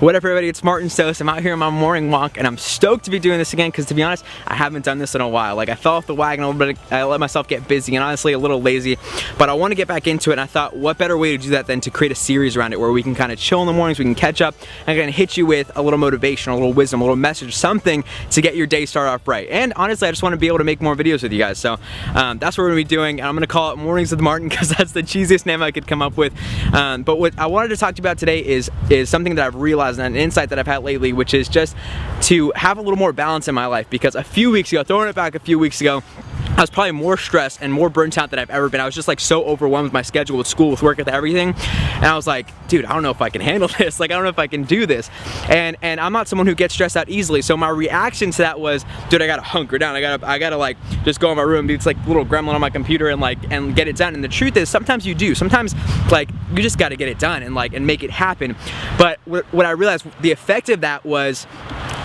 What up everybody, it's Martin Sos. I'm out here on my morning walk and I'm stoked to be doing this again because, to be honest, I haven't done this in a while. Like, I fell off the wagon a little bit, I let myself get busy and honestly a little lazy, but I want to get back into it, and I thought what better way to do that than to create a series around it where we can kind of chill in the mornings, we can catch up, and I'm going to hit you with a little motivation, a little wisdom, a little message, something to get your day started off right. And honestly, I just want to be able to make more videos with you guys, so that's what we're going to be doing, and I'm going to call it Mornings with Martin because that's the cheesiest name I could come up with. But what I wanted to talk to you about today is something that I've realized and an insight that I've had lately, which is just to have a little more balance in my life. Because a few weeks ago, throwing it back a few weeks ago, I was probably more stressed and more burnt out than I've ever been. I was just like so overwhelmed with my schedule, with school, with work, with everything. And I was like, dude, I don't know if I can handle this. Like, I don't know if I can do this. And I'm not someone who gets stressed out easily. So my reaction to that was, dude, I gotta hunker down. I gotta like just go in my room, do this like little gremlin on my computer and get it done. And the truth is, sometimes you do. Sometimes like you just gotta get it done and make it happen. But what I realized, the effect of that was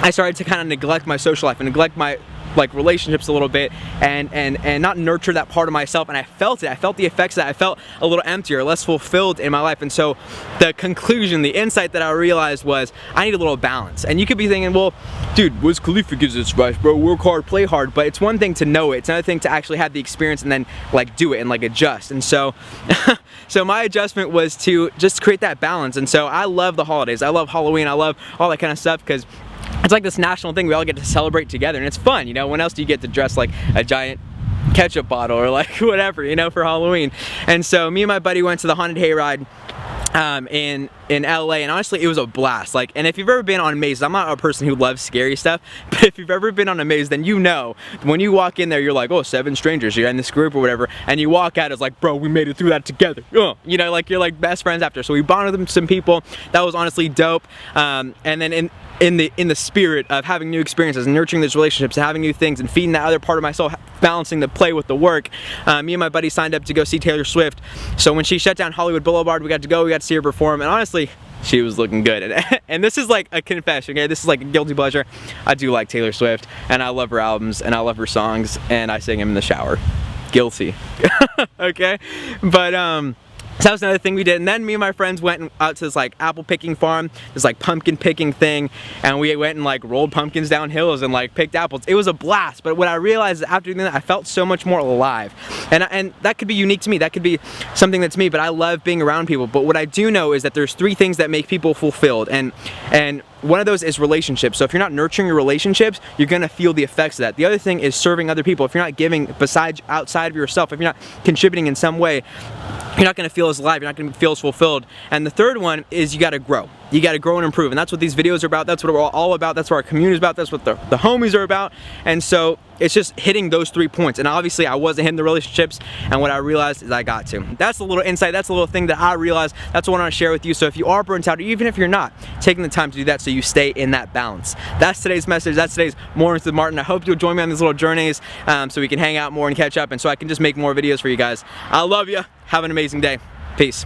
I started to kind of neglect my social life and neglect my relationships a little bit and not nurture that part of myself, and I felt it. I felt the effects of that. I felt a little emptier, less fulfilled in my life. And so the conclusion, the insight that I realized was I need a little balance. And you could be thinking, well, dude, Wiz Khalifa gives this advice, bro, work hard, play hard. But it's one thing to know it, it's another thing to actually have the experience and then like do it and like adjust. And so so my adjustment was to just create that balance. And so I love the holidays, I love Halloween, I love all that kind of stuff because it's like this national thing we all get to celebrate together, and it's fun, you know. When else do you get to dress like a giant ketchup bottle or like whatever, you know, for Halloween? And so me and my buddy went to the haunted hayride in LA, and honestly it was a blast. Like, and if you've ever been on a maze, I'm not a person who loves scary stuff, but if you've ever been on a maze, then you know when you walk in there, you're like, oh, 7 strangers, you're in this group or whatever, and you walk out, it's like, bro, we made it through that together. You know, like, you're like best friends after. So we bonded with some people. That was honestly dope. And then in the spirit of having new experiences and nurturing those relationships and having new things and feeding that other part of myself, balancing the play with the work, me and my buddy signed up to go see Taylor Swift. So when she shut down Hollywood Boulevard, we got to see her perform, and honestly, she was looking good. And this is like a confession, okay? This is like a guilty pleasure. I do like Taylor Swift, and I love her albums, and I love her songs, and I sing them in the shower. Guilty. Okay? But so that was another thing we did. And then me and my friends went out to this like apple picking farm, this like pumpkin picking thing, and we went and like rolled pumpkins down hills and like picked apples. It was a blast. But what I realized is after doing that, I felt so much more alive. And that could be unique to me. That could be something that's me, but I love being around people. But what I do know is that there's 3 things that make people fulfilled. And one of those is relationships. So if you're not nurturing your relationships, you're gonna feel the effects of that. The other thing is serving other people. If you're not giving outside of yourself, if you're not contributing in some way, you're not gonna feel as alive, you're not gonna feel as fulfilled. And the third one is you gotta grow. You gotta grow and improve. And that's what these videos are about, that's what we're all about, that's what our community is about, that's what the homies are about. And so it's just hitting those 3 points. And obviously I wasn't hitting the relationships, and what I realized is I got to. That's a little insight, that's a little thing that I realized, that's what I wanna share with you. So if you are burnt out, or even if you're not, taking the time to do that so you stay in that balance. That's today's message, that's today's Mornings with Martin. I hope you'll join me on these little journeys so we can hang out more and catch up, and so I can just make more videos for you guys. I love you. Have an amazing day. Peace.